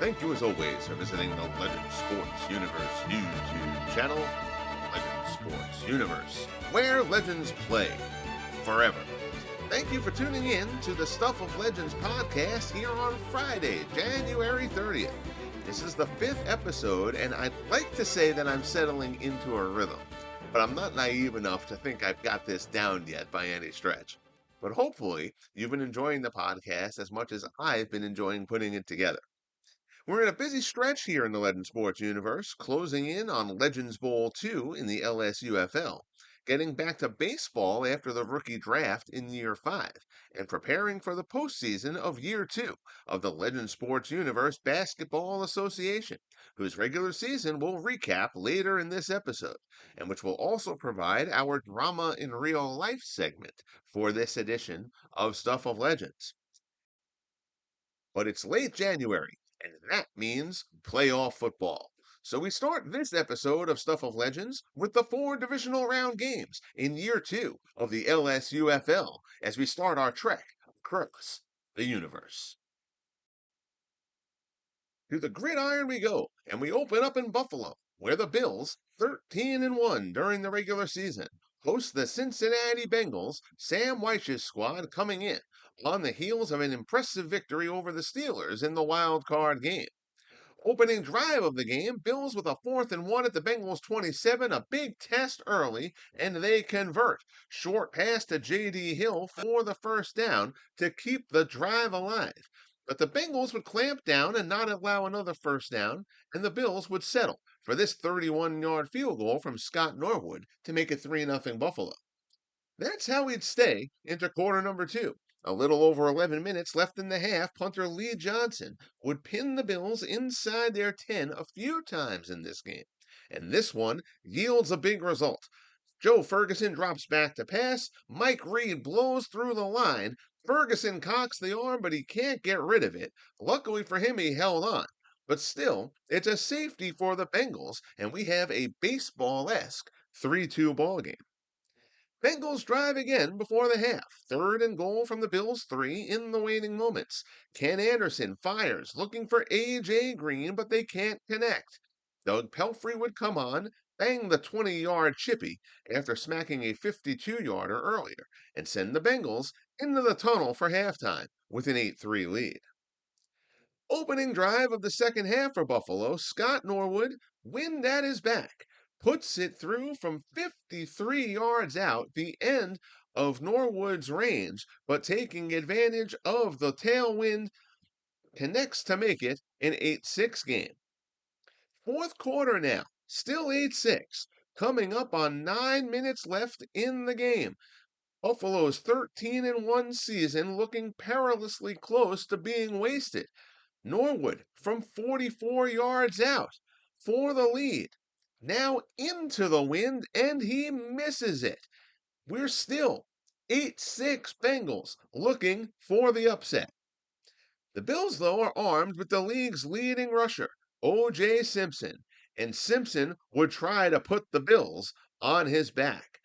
Thank you as always for visiting the Legend Sports Universe YouTube channel, Legend Sports Universe, where legends play forever. Thank you for tuning in to the Stuff of Legends podcast here on Friday, January 30th. This is the 5th episode, and I'd like to say that I'm settling into a rhythm, but I'm not naive enough to think I've got this down yet by any stretch. But hopefully, you've been enjoying the podcast as much as I've been enjoying putting it together. We're in a busy stretch here in the Legend Sports universe, closing in on Legends Bowl 2 in the LSUFL, getting back to baseball after the rookie draft in year 5, and preparing for the postseason of year 2 of the Legend Sports Universe Basketball Association, whose regular season we'll recap later in this episode, and which will also provide our Drama in Real Life segment for this edition of Stuff of Legends. But it's late January, and that means playoff football. So we start this episode of Stuff of Legends with the 4 Divisional Round games in year 2 of the LSUFL as we start our trek across the universe. To the gridiron we go, and we open up in Buffalo, where the Bills, 13-1 during the regular season, host the Cincinnati Bengals, Sam Wyche's squad coming in on the heels of an impressive victory over the Steelers in the wild card game. Opening drive of the game, Bills with a 4th and 1 at the Bengals 27, a big test early, and they convert. Short pass to J.D. Hill for the first down to keep the drive alive. But the Bengals would clamp down and not allow another first down, and the Bills would settle for this 31-yard field goal from Scott Norwood to make it 3-0 Buffalo. That's how we'd stay into quarter number 2. A little over 11 minutes left in the half, punter Lee Johnson would pin the Bills inside their 10 a few times in this game. And this one yields a big result. Joe Ferguson drops back to pass. Mike Reed blows through the line. Ferguson cocks the arm, but he can't get rid of it. Luckily for him, he held on. But still, it's a safety for the Bengals, and we have a baseball-esque 3-2 ballgame. Bengals drive again before the half. 3rd and goal from the Bills' 3 in the waning moments. Ken Anderson fires, looking for A.J. Green, but they can't connect. Doug Pelfrey would come on, bang the 20-yard chippy after smacking a 52-yarder earlier, and send the Bengals into the tunnel for halftime with an 8-3 lead. Opening drive of the second half for Buffalo, Scott Norwood, wind at his back, puts it through from 53 yards out, the end of Norwood's range, but taking advantage of the tailwind, connects to make it an 8-6 game. Fourth quarter now, still 8-6, coming up on 9 minutes left in the game. Buffalo's 13-1 season looking perilously close to being wasted. Norwood from 44 yards out for the lead. Now into the wind, and he misses it. We're still 8-6 Bengals looking for the upset. The Bills, though, are armed with the league's leading rusher, O.J. Simpson, and Simpson would try to put the Bills on his back.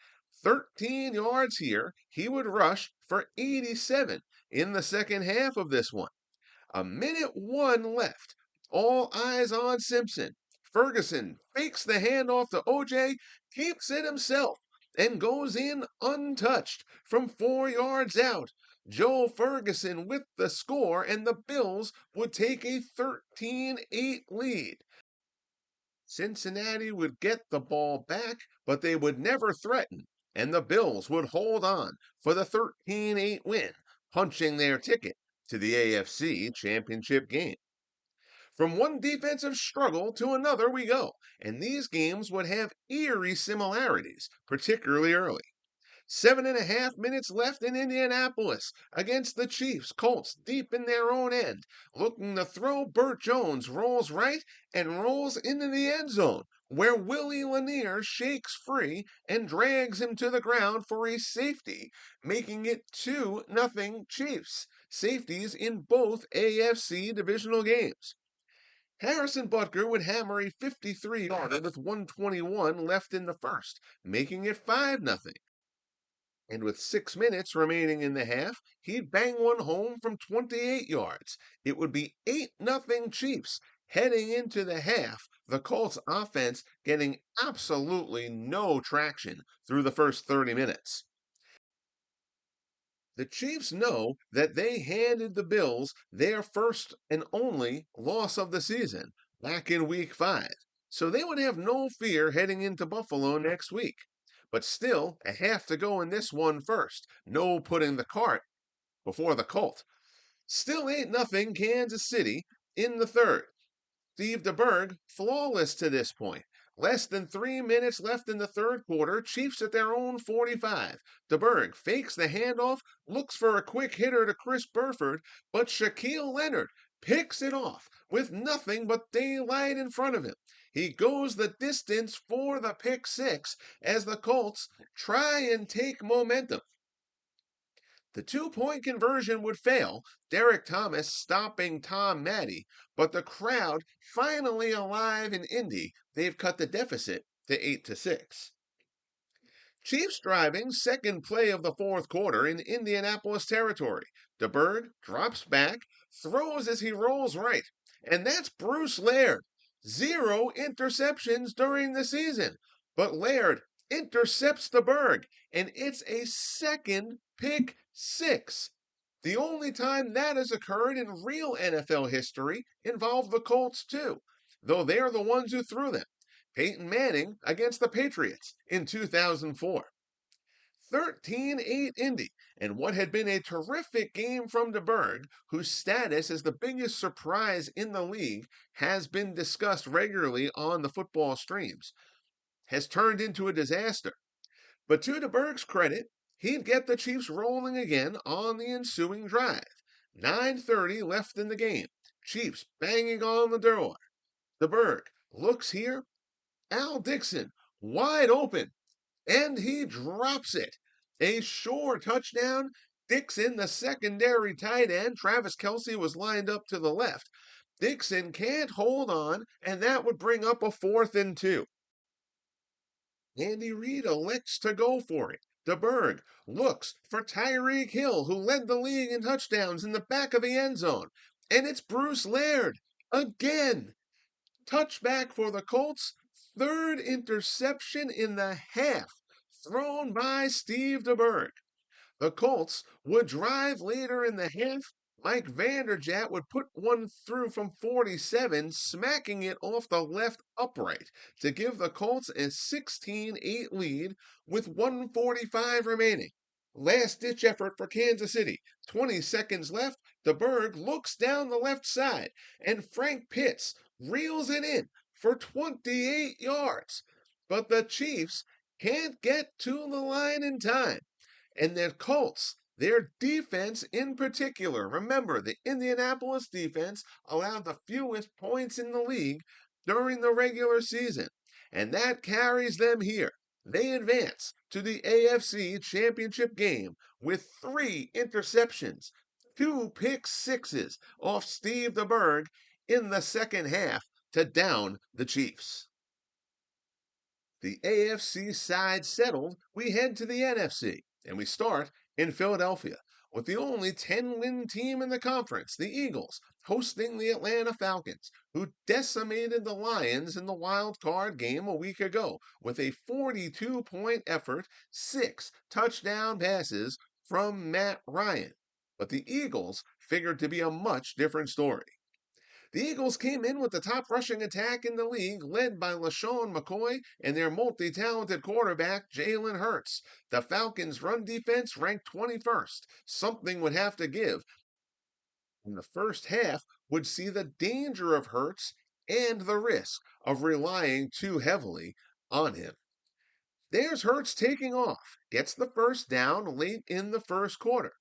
13 yards here, he would rush for 87 in the second half of this one. A minute 1 left. All eyes on Simpson. Ferguson fakes the handoff to OJ, keeps it himself, and goes in untouched from 4 yards out. Joe Ferguson with the score, and the Bills would take a 13-8 lead. Cincinnati would get the ball back, but they would never threaten, and the Bills would hold on for the 13-8 win, punching their ticket to the AFC Championship game. From one defensive struggle to another we go, and these games would have eerie similarities, particularly early. 7.5 minutes left in Indianapolis against the Chiefs. Colts deep in their own end, looking to throw. Burt Jones rolls right and rolls into the end zone, where Willie Lanier shakes free and drags him to the ground for a safety, making it 2-0 Chiefs. Safeties in both AFC divisional games. Harrison Butker would hammer a 53-yarder with 1:21 left in the first, making it 5-0. And with 6 minutes remaining in the half, he'd bang one home from 28 yards. It would be 8-0 Chiefs heading into the half, the Colts offense getting absolutely no traction through the first 30 minutes. The Chiefs know that they handed the Bills their first and only loss of the season back in week 5, so they would have no fear heading into Buffalo next week. But still, a half to go in this one first. No putting the cart before the colt. Still 8-0 Kansas City in the third. Steve DeBerg, flawless to this point. Less than 3 minutes left in the third quarter. Chiefs at their own 45. DeBerg fakes the handoff, looks for a quick hitter to Chris Burford, but Shaquille Leonard picks it off with nothing but daylight in front of him. He goes the distance for the pick six as the Colts try and take momentum. The 2-point conversion would fail, Derek Thomas stopping Tom Matte, but the crowd finally alive in Indy. They've cut the deficit to 8-6. Chiefs driving, second play of the fourth quarter in Indianapolis territory. DeBerg drops back, throws as he rolls right, and that's Bruce Laird. 0 interceptions during the season, but Laird intercepts DeBerg, and it's a second pick six. The only time that has occurred in real NFL history involved the Colts too, though they're the ones who threw them. Peyton Manning against the Patriots in 2004. 13-8 Indy, and what had been a terrific game from DeBerg, whose status as the biggest surprise in the league has been discussed regularly on the football streams, has turned into a disaster. But to DeBerg's credit, he'd get the Chiefs rolling again on the ensuing drive. 9:30 left in the game. Chiefs banging on the door. DeBerg looks here. Al Dixon wide open, and he drops it. A sure touchdown. Dixon, the secondary tight end. Travis Kelce was lined up to the left. Dixon can't hold on, and that would bring up a 4th and 2. Andy Reid elects to go for it. DeBerg looks for Tyreek Hill, who led the league in touchdowns in the back of the end zone. And it's Bruce Laird again. Touchback for the Colts. Third interception in the half, thrown by Steve DeBerg. The Colts would drive later in the half. Mike Vanderjagt would put one through from 47, smacking it off the left upright to give the Colts a 16-8 lead with 1:45 remaining. Last-ditch effort for Kansas City. 20 seconds left. DeBerg looks down the left side, and Frank Pitts reels it in for 28 yards. But the Chiefs can't get to the line in time. And the Colts, their defense in particular, remember the Indianapolis defense allowed the fewest points in the league during the regular season, and that carries them here. They advance to the AFC Championship game with 3 interceptions, 2 pick sixes off Steve DeBerg in the second half to down the Chiefs. The AFC side settled, we head to the NFC, and we start in Philadelphia with the only 10-win team in the conference, the Eagles, hosting the Atlanta Falcons, who decimated the Lions in the wild card game a week ago with a 42-point effort, 6 touchdown passes from Matt Ryan. But the Eagles figured to be a much different story. The Eagles came in with the top rushing attack in the league, led by LaShawn McCoy and their multi-talented quarterback, Jalen Hurts. The Falcons' run defense ranked 21st. Something would have to give. And the first half would see the danger of Hurts and the risk of relying too heavily on him. There's Hurts taking off, gets the first down late in the first quarter.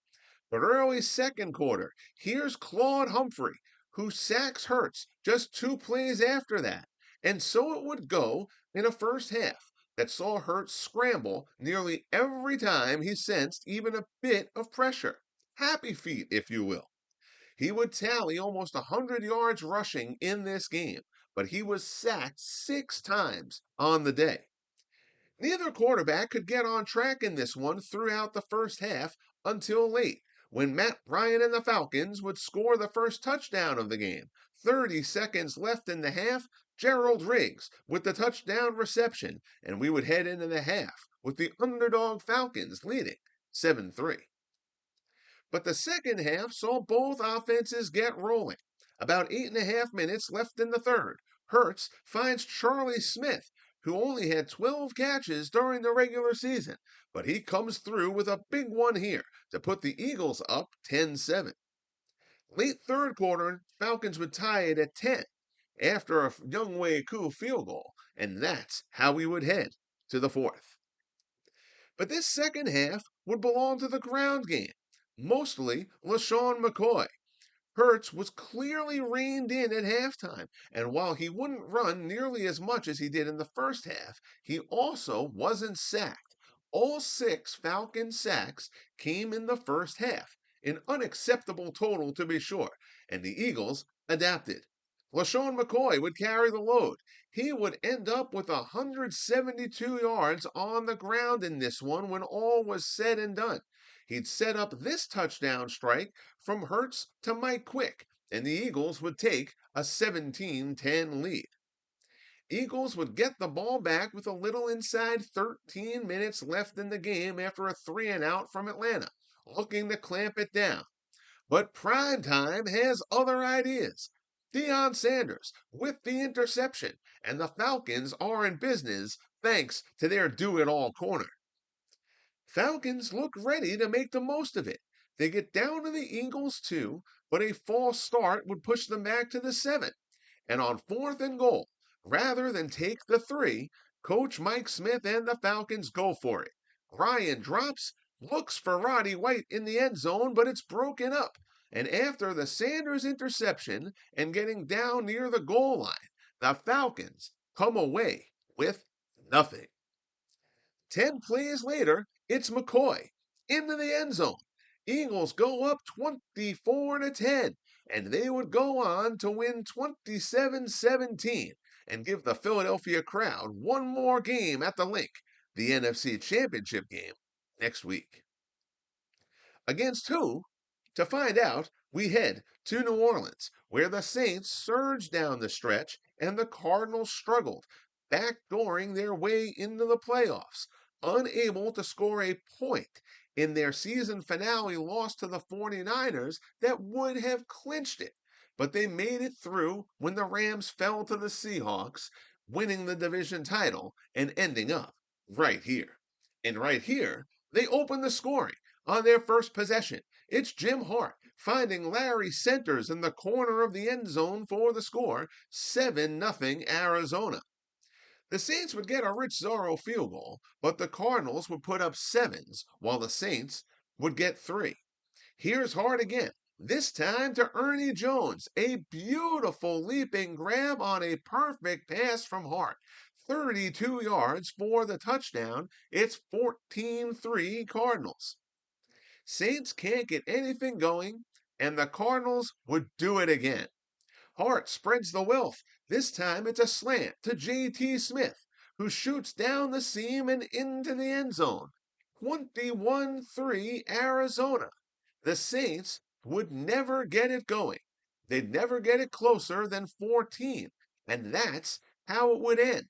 But early second quarter, here's Claude Humphrey, who sacks Hurts just 2 plays after that. And so it would go in a first half that saw Hurts scramble nearly every time he sensed even a bit of pressure. Happy feet, if you will. He would tally almost 100 yards rushing in this game, but he was sacked 6 times on the day. Neither quarterback could get on track in this one throughout the first half until late, when Matt Ryan and the Falcons would score the first touchdown of the game. 30 seconds left in the half, Gerald Riggs with the touchdown reception, and we would head into the half with the underdog Falcons leading 7-3. But the second half saw both offenses get rolling. About 8.5 minutes left in the third. Hurts finds Charlie Smith, who only had 12 catches during the regular season, but he comes through with a big one here to put the Eagles up 10-7. Late third quarter, Falcons would tie it at 10 after a Younghoe Koo field goal, and that's how we would head to the fourth. But this second half would belong to the ground game, mostly LaShawn McCoy. Hurts was clearly reined in at halftime, and while he wouldn't run nearly as much as he did in the first half, he also wasn't sacked. All 6 Falcon sacks came in the first half, an unacceptable total to be sure, and the Eagles adapted. LaShawn McCoy would carry the load. He would end up with 172 yards on the ground in this one when all was said and done. He'd set up this touchdown strike from Hurts to Mike Quick, and the Eagles would take a 17-10 lead. Eagles would get the ball back with a little inside 13 minutes left in the game after a 3-and-out from Atlanta, looking to clamp it down. But primetime has other ideas. Deion Sanders with the interception, and the Falcons are in business thanks to their do-it-all corner. Falcons look ready to make the most of it. They get down to the Eagles too, but a false start would push them back to the 7. And on 4th and goal, rather than take the 3, Coach Mike Smith and the Falcons go for it. Ryan drops, looks for Roddy White in the end zone, but it's broken up. And after the Sanders interception and getting down near the goal line, the Falcons come away with nothing. 10 plays later, it's McCoy into the end zone. Eagles go up 24-10, and they would go on to win 27-17 and give the Philadelphia crowd one more game at the Link, the NFC Championship game, next week. Against who? To find out, we head to New Orleans, where the Saints surged down the stretch and the Cardinals struggled, backdooring their way into the playoffs, unable to score a point in their season finale loss to the 49ers that would have clinched it. But they made it through when the Rams fell to the Seahawks, winning the division title and ending up right here. And right here, they open the scoring on their first possession. It's Jim Hart finding Larry Centers in the corner of the end zone for the score, 7-0 Arizona. The Saints would get a Rich Zorro field goal, but the Cardinals would put up 7s, while the Saints would get 3. Here's Hart again, this time to Ernie Jones. A beautiful leaping grab on a perfect pass from Hart. 32 yards for the touchdown. It's 14-3 Cardinals. Saints can't get anything going, and the Cardinals would do it again. Hart spreads the wealth. This time it's a slant to J.T. Smith, who shoots down the seam and into the end zone. 21-3 Arizona. The Saints would never get it going. They'd never get it closer than 14, and that's how it would end.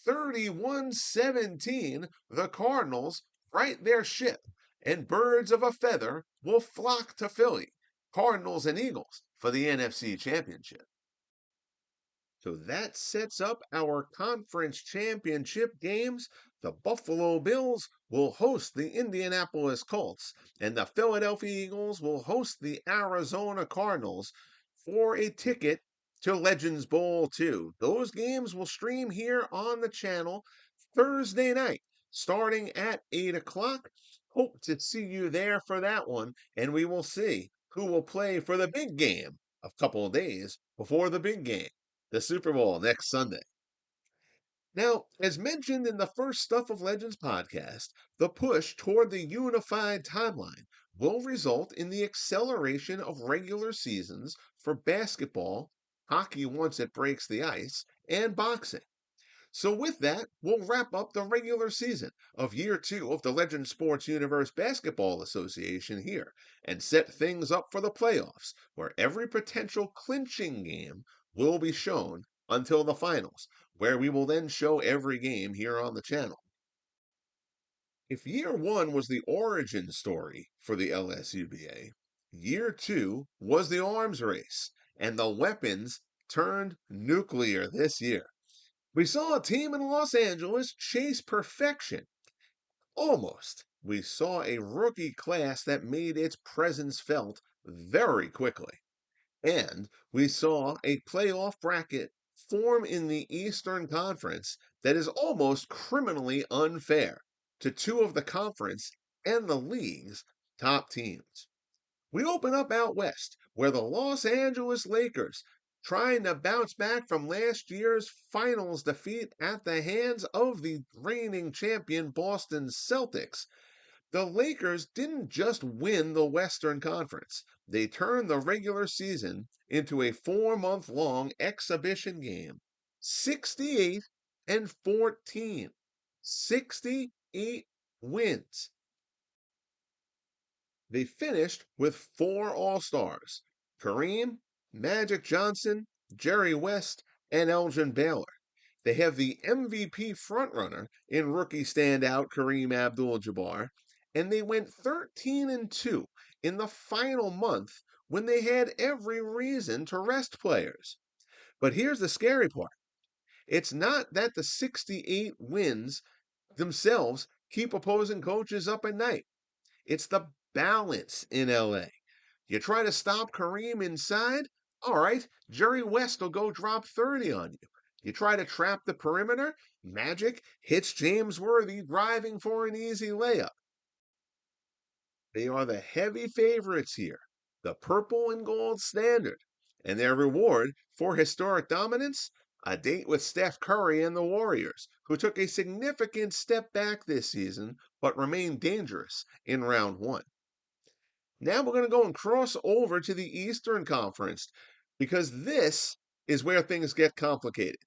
31-17, the Cardinals right their ship, and birds of a feather will flock to Philly. Cardinals and Eagles for the NFC Championship. So that sets up our conference championship games. The Buffalo Bills will host the Indianapolis Colts, and the Philadelphia Eagles will host the Arizona Cardinals for a ticket to Legends Bowl 2. Those games will stream here on the channel Thursday night, starting at 8 o'clock. Hope to see you there for that one, and we will see who will play for the big game a couple of days before the big game, the Super Bowl next Sunday. Now, as mentioned in the first Stuff of Legends podcast, the push toward the unified timeline will result in the acceleration of regular seasons for basketball, hockey once it breaks the ice, and boxing. So, with that, we'll wrap up the regular season of year 2 of the Legend Sports Universe Basketball Association here and set things up for the playoffs, where every potential clinching game will be shown until the finals, where we will then show every game here on the channel. If year 1 was the origin story for the LSUBA, year 2 was the arms race, and the weapons turned nuclear this year. We saw a team in Los Angeles chase perfection. Almost. We saw a rookie class that made its presence felt very quickly. And we saw a playoff bracket form in the Eastern Conference that is almost criminally unfair to two of the conference and the league's top teams. We open up out west, where the Los Angeles Lakers, trying to bounce back from last year's finals defeat at the hands of the reigning champion Boston Celtics, the Lakers didn't just win the Western Conference. They turned the regular season into a 4-month long exhibition game. 68 and 14. 68 wins. They finished with 4 All-Stars: Kareem, Magic Johnson, Jerry West, and Elgin Baylor. They have the MVP frontrunner in rookie standout Kareem Abdul-Jabbar, and they went 13 and 2 in the final month when they had every reason to rest players. But here's the scary part. It's not that the 68 wins themselves keep opposing coaches up at night. It's the balance in LA. You try to stop Kareem inside, all right, Jerry West will go drop 30 on you. You try to trap the perimeter, Magic hits James Worthy driving for an easy layup. They are the heavy favorites here, the purple and gold standard, and their reward for historic dominance, a date with Steph Curry and the Warriors, who took a significant step back this season but remained dangerous in round 1. Now we're going to go and cross over to the Eastern Conference because this is where things get complicated.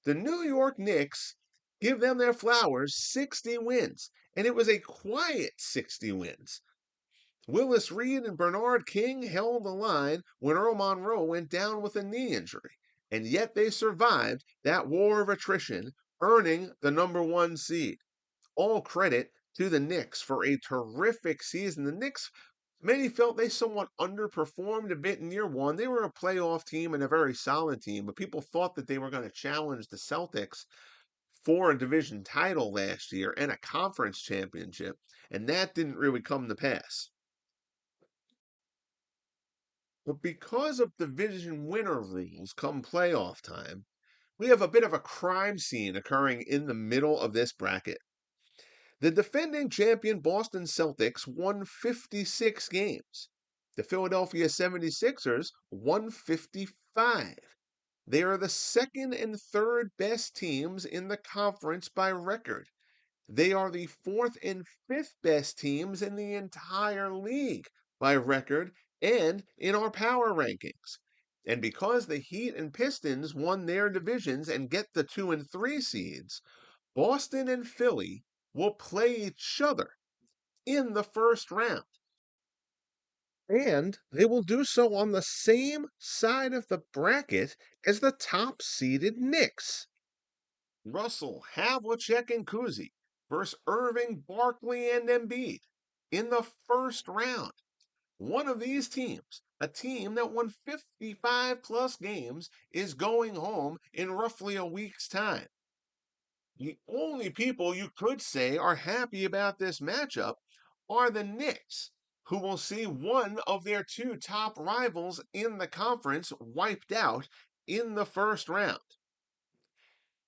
The New York Knicks, give them their flowers, 60 wins, and it was a quiet 60 wins. Willis Reed and Bernard King held the line when Earl Monroe went down with a knee injury, and yet they survived that war of attrition, earning the number 1 seed. All credit to the Knicks for a terrific season. The Knicks, many felt they somewhat underperformed a bit in year 1. They were a playoff team and a very solid team, but people thought that they were going to challenge the Celtics for a division title last year and a conference championship, and that didn't really come to pass. But because of division winner rules come playoff time, we have a bit of a crime scene occurring in the middle of this bracket. The defending champion Boston Celtics won 56 games. The Philadelphia 76ers won 55. They are the second and third best teams in the conference by record. They are the fourth and fifth best teams in the entire league by record and in our power rankings. And because the Heat and Pistons won their divisions and get the 2 and 3 seeds, Boston and Philly will play each other in the first round. And they will do so on the same side of the bracket as the top seeded Knicks. Russell, Havlicek, and Kuzi versus Irving, Barkley, and Embiid in the first round. One of these teams, a team that won 55 plus games, is going home in roughly a week's time. The only people you could say are happy about this matchup are the Knicks, who will see one of their 2 top rivals in the conference wiped out in the first round.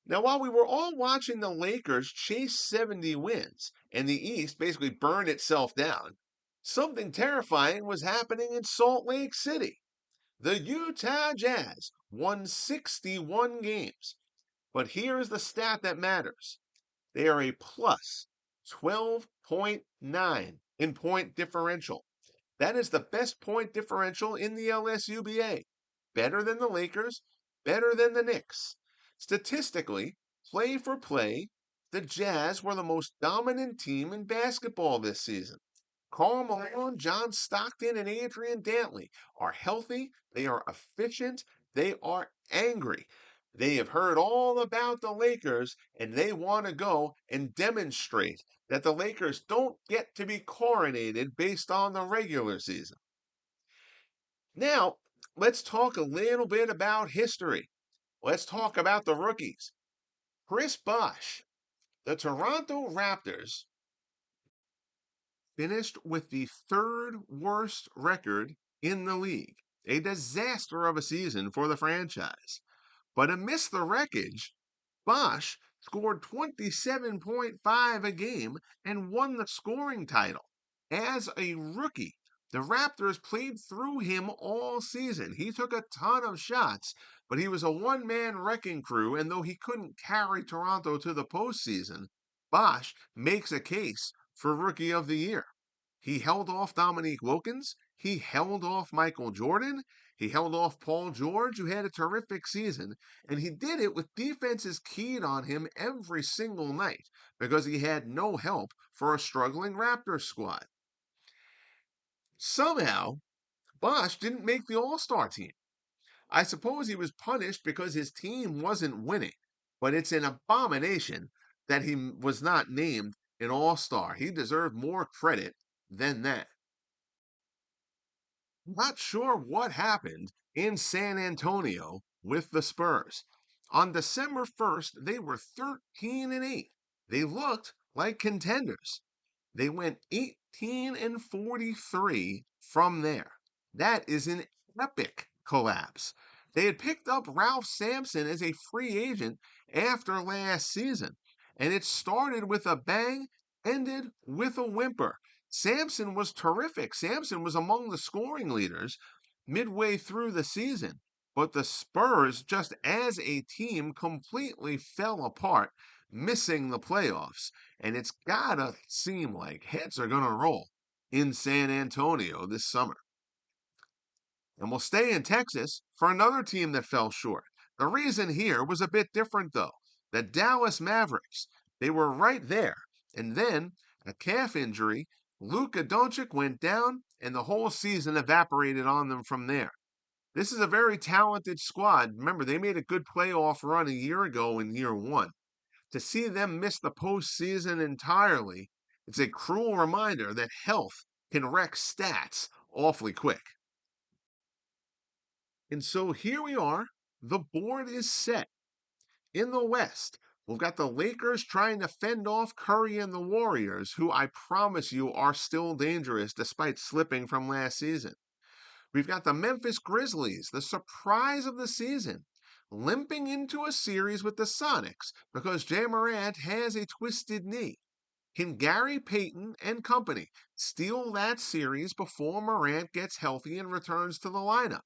Now, while we were all watching the Lakers chase 70 wins and the East basically burn itself down, something terrifying was happening in Salt Lake City. The Utah Jazz won 61 games. But here's the stat that matters. They are a plus 12.9 in point differential. That is the best point differential in the LSUBA. Better than the Lakers, better than the Knicks. Statistically, Play for play, the Jazz were the most dominant team in basketball this season. Karl Malone, John Stockton, and Adrian Dantley are healthy, they are efficient, they are angry. They have heard all about the Lakers and they want to go and demonstrate that the Lakers don't get to be coronated based on the regular season. Now, let's talk a little bit about history. Let's talk about the rookies. Chris Bosh, the Toronto Raptors finished with the third worst record in the league. A disaster of a season for the franchise. But amidst the wreckage, Bosch scored 27.5 a game and won the scoring title. As a rookie, the Raptors played through him all season. He took a ton of shots, but he was a one-man wrecking crew, and though he couldn't carry Toronto to the postseason, Bosch makes a case for Rookie of the Year. He held off Dominique Wilkins. He held off Michael Jordan. He held off Paul George, who had a terrific season. And he did it with defenses keyed on him every single night because he had no help for a struggling Raptors squad. Somehow, Bosch didn't make the All-Star team. I suppose he was punished because his team wasn't winning, but it's an abomination that he was not named an All-Star. He deserved more credit than that. Not sure what happened in San Antonio with the Spurs. On December 1st, they were 13 and 8. They looked like contenders. They went 18 and 43 from there. That is an epic collapse. They had picked up Ralph Sampson as a free agent after last season, and it started with a bang, ended with a whimper. Sampson was terrific. Sampson was among the scoring leaders midway through the season, but the Spurs, just as a team, completely fell apart, missing the playoffs. And it's gotta seem like heads are gonna roll in San Antonio this summer. And we'll stay in Texas for another team that fell short. The reason here was a bit different, though. The Dallas Mavericks, they were right there. And then a calf injury, Luka Doncic went down, and the whole season evaporated on them from there. This is a very talented squad. Remember, they made a good playoff run a year ago in year one. To see them miss the postseason entirely, it's a cruel reminder that health can wreck stats awfully quick. And so here we are. The board is set. In the West, we've got the Lakers trying to fend off Curry and the Warriors, who I promise you are still dangerous despite slipping from last season. We've got the Memphis Grizzlies, the surprise of the season, limping into a series with the Sonics because Ja Morant has a twisted knee. Can Gary Payton and company steal that series before Morant gets healthy and returns to the lineup?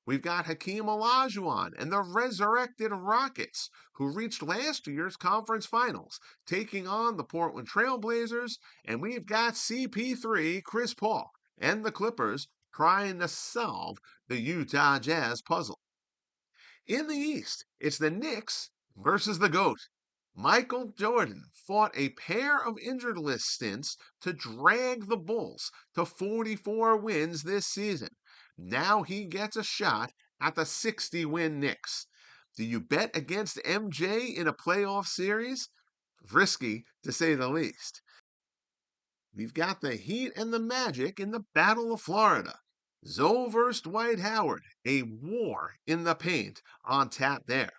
We've got Hakeem Olajuwon and the resurrected Rockets, who reached last year's conference finals, taking on the Portland Trailblazers, and we've got CP3, Chris Paul, and the Clippers trying to solve the Utah Jazz puzzle. In the East, it's the Knicks versus the GOAT. Michael Jordan fought a pair of injured list stints to drag the Bulls to 44 wins this season. Now he gets a shot at the 60-win Knicks. Do you bet against MJ in a playoff series? Risky, to say the least. We've got the Heat and the Magic in the Battle of Florida. Zoe versus Dwight Howard, a war in the paint on tap there.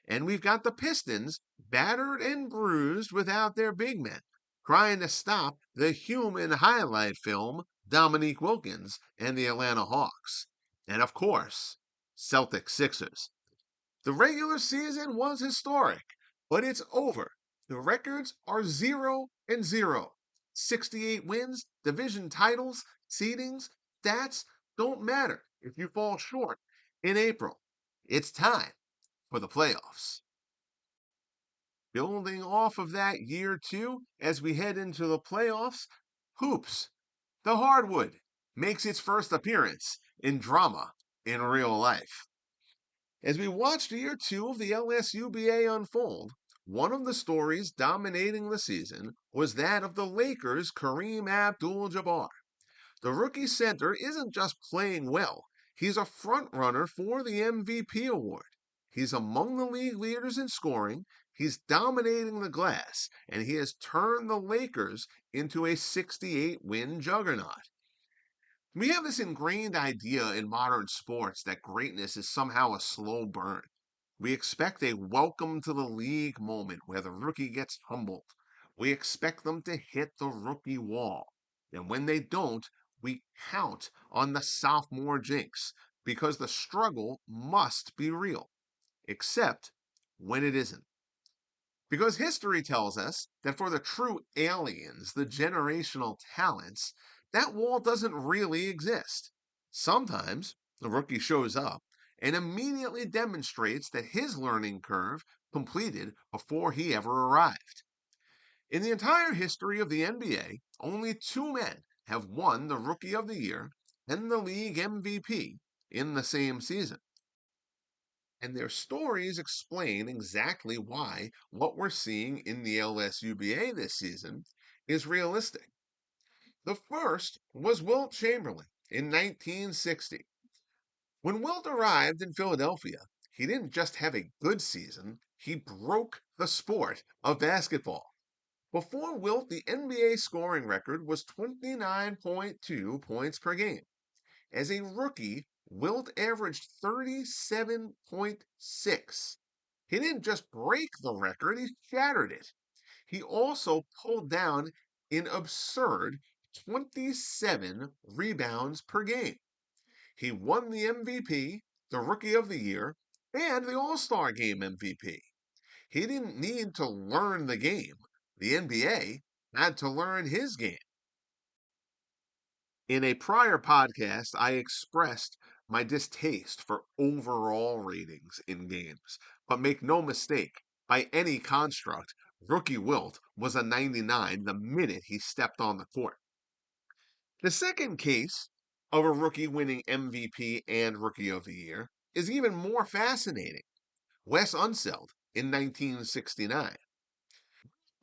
And we've got the Pistons, battered and bruised without their big men, trying to stop the human highlight film, Dominique Wilkins and the Atlanta Hawks. And of course, Celtics Sixers. The regular season was historic, but it's over. The records are 0-0. 68 wins, division titles, seedings, stats don't matter if you fall short in April. It's time for the playoffs. Building off of that year two, as we head into the playoffs, hoops, the hardwood, makes its first appearance in drama in real life. As we watched year two of the LSUBA unfold, One of the stories dominating the season was that of the Lakers' Kareem Abdul-Jabbar. The rookie center isn't just playing well, he's a front-runner for the MVP award. He's among the league leaders in scoring, he's dominating the glass, and he has turned the Lakers into a 68-win juggernaut. We have this ingrained idea in modern sports that greatness is somehow a slow burn. We expect a welcome to the league moment where the rookie gets humbled. We expect them to hit the rookie wall. And when they don't, we count on the sophomore jinx because the struggle must be real, except when it isn't. Because history tells us that for the true aliens, the generational talents, that wall doesn't really exist. Sometimes the rookie shows up and immediately demonstrates that his learning curve completed before he ever arrived. In the entire history of the NBA, only two men have won the Rookie of the Year and the league MVP in the same season. And their stories explain exactly why what we're seeing in the LSUBA this season is realistic. The first was Wilt Chamberlain in 1960. When Wilt arrived in Philadelphia, he didn't just have a good season, he broke the sport of basketball. Before Wilt, the NBA scoring record was 29.2 points per game. As a rookie, Wilt averaged 37.6. He didn't just break the record, he shattered it. He also pulled down an absurd 27 rebounds per game. He won the MVP, the Rookie of the Year, and the All Star Game MVP. He didn't need to learn the game. The NBA had to learn his game. In a prior podcast, I expressed my distaste for overall ratings in games. But make no mistake, by any construct, Rookie Wilt was a 99 the minute he stepped on the court. The second case of a rookie winning MVP and Rookie of the Year is even more fascinating. Wes Unseld in 1969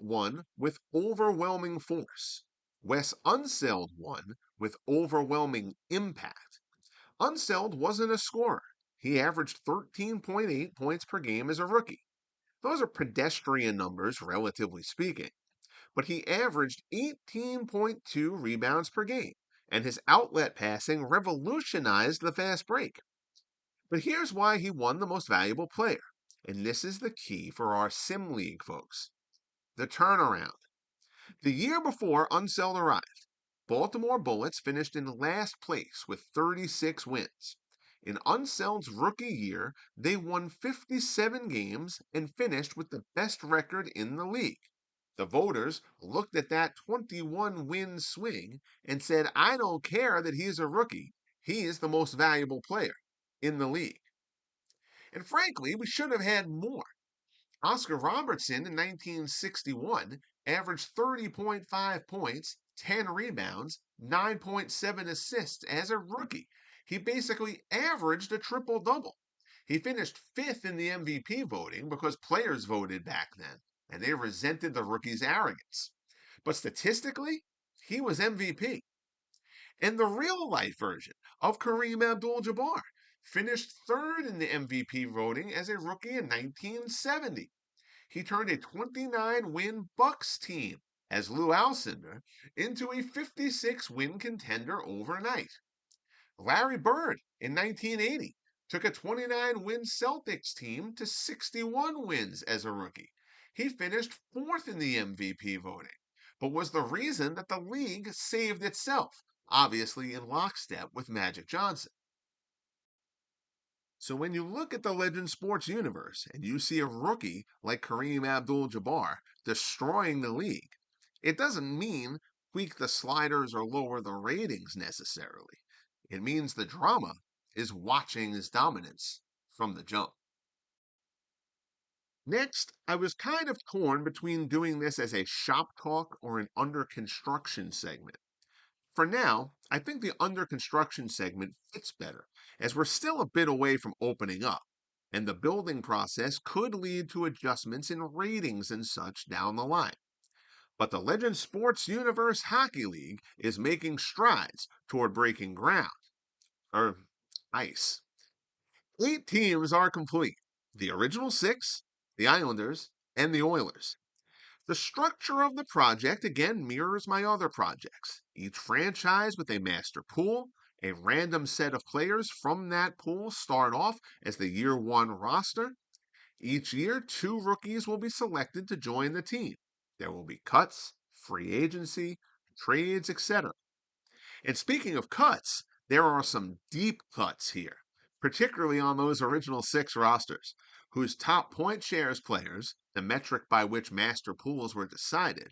won with overwhelming force. Wes Unseld won with overwhelming impact. Unseld wasn't a scorer. He averaged 13.8 points per game as a rookie. Those are pedestrian numbers, relatively speaking. But he averaged 18.2 rebounds per game, and his outlet passing revolutionized the fast break. But here's why he won the most valuable player, and this is the key for our Sim League folks: the turnaround. The year before Unseld arrived, Baltimore Bullets finished in last place with 36 wins. In Unseld's rookie year, they won 57 games and finished with the best record in the league. The voters looked at that 21-win swing and said, I don't care that he's a rookie. He is the most valuable player in the league. And frankly, we should have had more. Oscar Robertson in 1961 averaged 30.5 points, 10 rebounds, 9.7 assists as a rookie. He basically averaged a triple double. He finished fifth in the MVP voting because players voted back then, and they resented the rookie's arrogance. But statistically, he was MVP. And the real life version of Kareem Abdul Jabbar finished third in the MVP voting as a rookie in 1970. He turned a 29-win Bucks team as Lou Alcindor into a 56-win contender overnight. Larry Bird in 1980 took a 29-win Celtics team to 61 wins as a rookie. He finished fourth in the MVP voting, but was the reason that the league saved itself, obviously in lockstep with Magic Johnson. So when you look at the Legend Sports universe and you see a rookie like Kareem Abdul-Jabbar destroying the league, it doesn't mean tweak the sliders or lower the ratings necessarily. It means the drama is watching his dominance from the jump. Next, I was kind of torn between doing this as a shop talk or an under construction segment. For now, I think the under construction segment fits better, as we're still a bit away from opening up. and the building process could lead to adjustments in ratings and such down the line. But the Legend Sports Universe Hockey League is making strides toward breaking ground, or ice. 8 teams are complete: the original 6, the Islanders, and the Oilers. The structure of the project again mirrors my other projects. Each franchise with a master pool. A random set of players from that pool start off as the year 1 roster. Each year, 2 rookies will be selected to join the team. There will be cuts, free agency, trades, etc. And speaking of cuts, there are some deep cuts here, particularly on those original 6 rosters, whose top point shares players, the metric by which master pools were decided,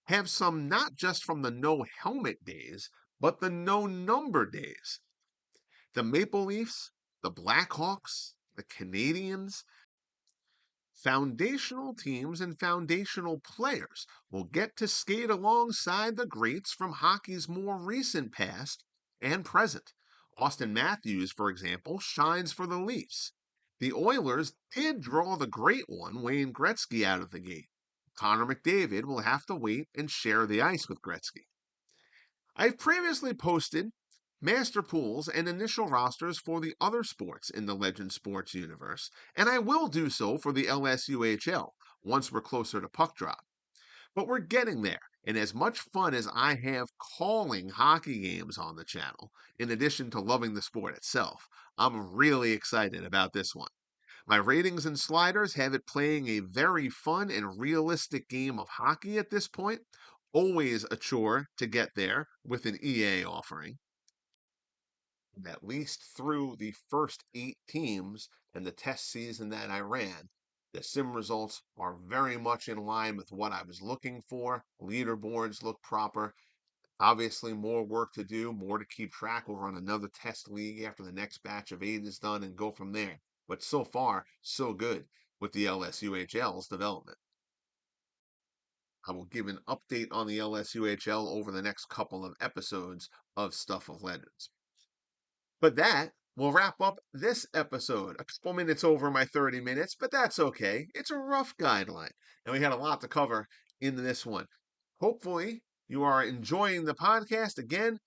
have some not just from the no helmet days, but the no number days. The Maple Leafs, the Blackhawks, the Canadiens, foundational teams and foundational players will get to skate alongside the greats from hockey's more recent past and present. Austin Matthews, for example, shines for the Leafs. The Oilers did draw the great one, Wayne Gretzky, out of the gate. Connor McDavid will have to wait and share the ice with Gretzky. I've previously posted master pools and initial rosters for the other sports in the Legend Sports universe, and I will do so for the LSUHL once we're closer to puck drop. But we're getting there, and as much fun as I have calling hockey games on the channel, in addition to loving the sport itself, I'm really excited about this one. My ratings and sliders have it playing a very fun and realistic game of hockey at this point. Always a chore to get there with an EA offering. At least through the first 8 teams and the test season that I ran, the sim results are very much in line with what I was looking for. Leaderboards look proper. Obviously, more work to do, more to keep track. We'll run another test league after the next batch of 8 is done and go from there. But so far, so good with the LSUHL's development. I will give an update on the LSUHL over the next couple of episodes of Stuff of Legends. But that will wrap up this episode. A couple minutes over my 30 minutes, but that's okay. It's a rough guideline, and we had a lot to cover in this one. Hopefully, you are enjoying the podcast. Again,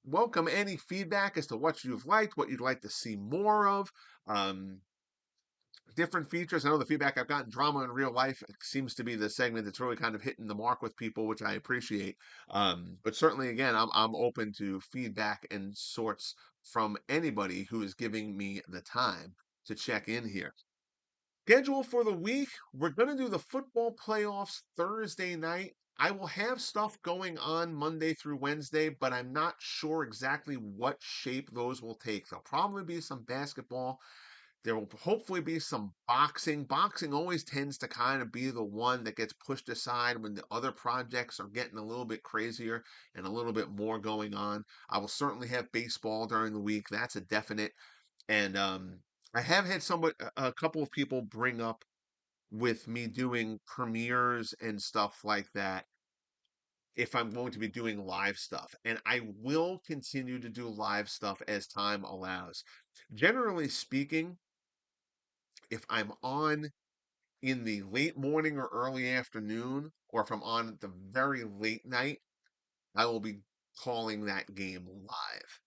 welcome any feedback as to what you've liked, what you'd like to see more of. Different features. I know the feedback I've gotten, drama in real life, seems to be the segment that's really kind of hitting the mark with people, which I appreciate. But certainly, again, I'm open to feedback and sorts from anybody who is giving me the time to check in here. Schedule for the week: we're going to do the football playoffs Thursday night. I will have stuff going on Monday through Wednesday, but I'm not sure exactly what shape those will take. There'll probably be some basketball. There will hopefully be some boxing. Boxing always tends to kind of be the one that gets pushed aside when the other projects are getting a little bit crazier and a little bit more going on. I will certainly have baseball during the week. That's a definite. And I have had a couple of people bring up with me doing premieres and stuff like that if I'm going to be doing live stuff. And I will continue to do live stuff as time allows. Generally speaking, if I'm on in the late morning or early afternoon, or if I'm on at the very late night, I will be calling that game live.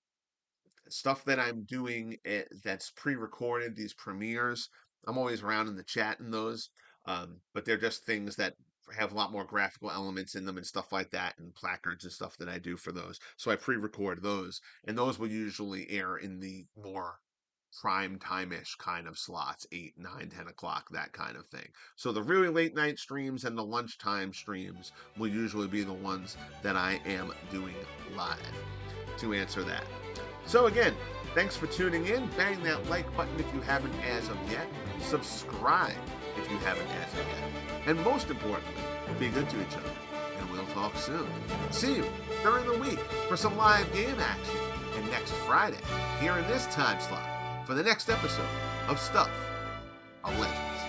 Stuff that I'm doing that's pre-recorded, these premieres, I'm always around in the chat in those, but they're just things that have a lot more graphical elements in them and stuff like that, and placards and stuff that I do for those. So I pre-record those, and those will usually air in the more prime time-ish kind of slots, 8, 9, 10 o'clock, that kind of thing. So the really late night streams and the lunchtime streams will usually be the ones that I am doing live to answer that. So again, thanks for tuning in. Bang that like button if you haven't as of yet. Subscribe if you haven't as of yet. And most importantly, be good to each other. And we'll talk soon. See you during the week for some live game action. And next Friday, here in this time slot, for the next episode of Stuff of Legends.